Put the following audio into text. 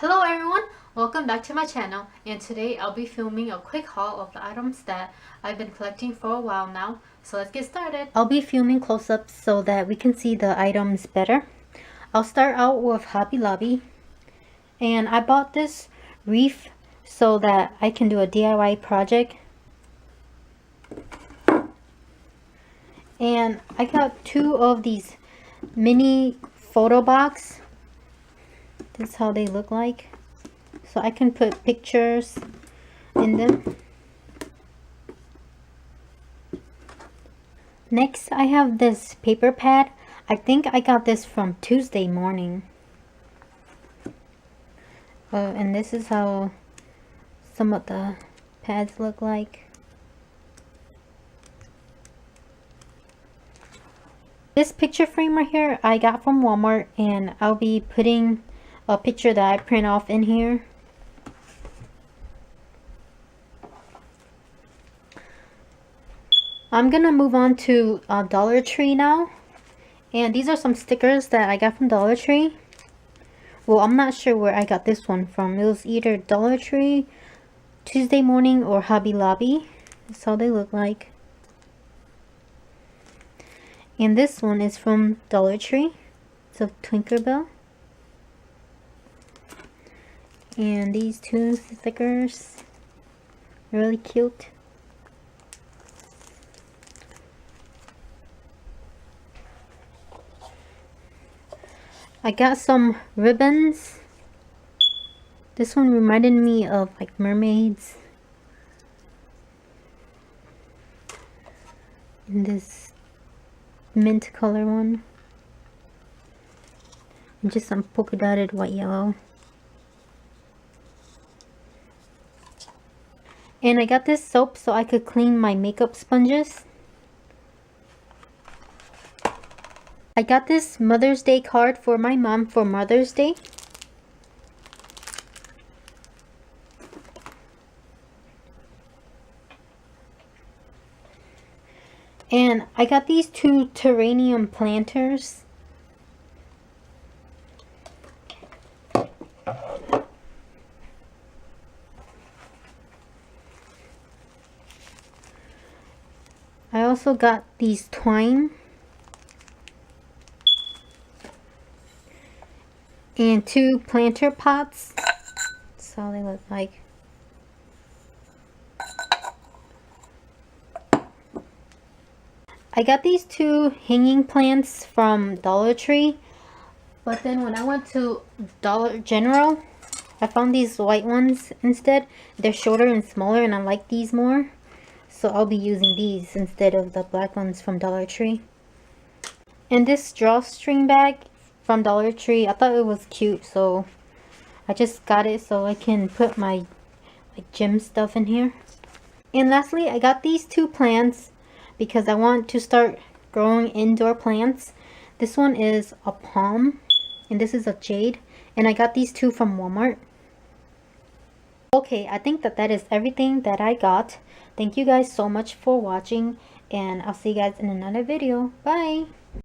Hello everyone, welcome back to my channel, and today I'll be filming a quick haul of the items that I've been collecting for a while now. So let's get started. I'll be filming close-ups so that we can see the items better. I'll start out with Hobby Lobby, and I bought this wreath so that I can do a DIY project. And I got two of these mini photo box. This is how they look like, so I can put pictures in them. Next, I have this paper pad. I think I got this from Tuesday morning. And this is how some of the pads look like. This picture frame right here I got from Walmart, and I'll be putting a picture that I print off in here. I'm gonna move on to Dollar Tree now, and these are some stickers that I got from Dollar Tree. Well, I'm not sure where I got this one from. It was either Dollar Tree, Tuesday Morning, or Hobby Lobby. That's how they look like. And this one is from Dollar Tree. It's a Tinkerbell. And these two stickers, really cute. I got some ribbons. This one reminded me of like mermaids. And this mint color one. And just some polka dotted white yellow. And I got this soap so I could clean my makeup sponges. I got this Mother's Day card for my mom for Mother's Day. And I got these two terrarium planters. I also got these twine and two planter pots. That's how they look like. I got these two hanging plants from Dollar Tree, but then when I went to Dollar General, I found these white ones instead. They're shorter and smaller, and I like these more. So I'll be using these instead of the black ones from Dollar Tree. And this drawstring bag from Dollar Tree, I thought it was cute, so I just got it so I can put my gym stuff in here. And lastly, I got these two plants because I want to start growing indoor plants. This one is a palm, and this is a jade, and I got these two from Walmart. Okay, I think that is everything that I got. Thank you guys so much for watching, and I'll see you guys in another video. Bye!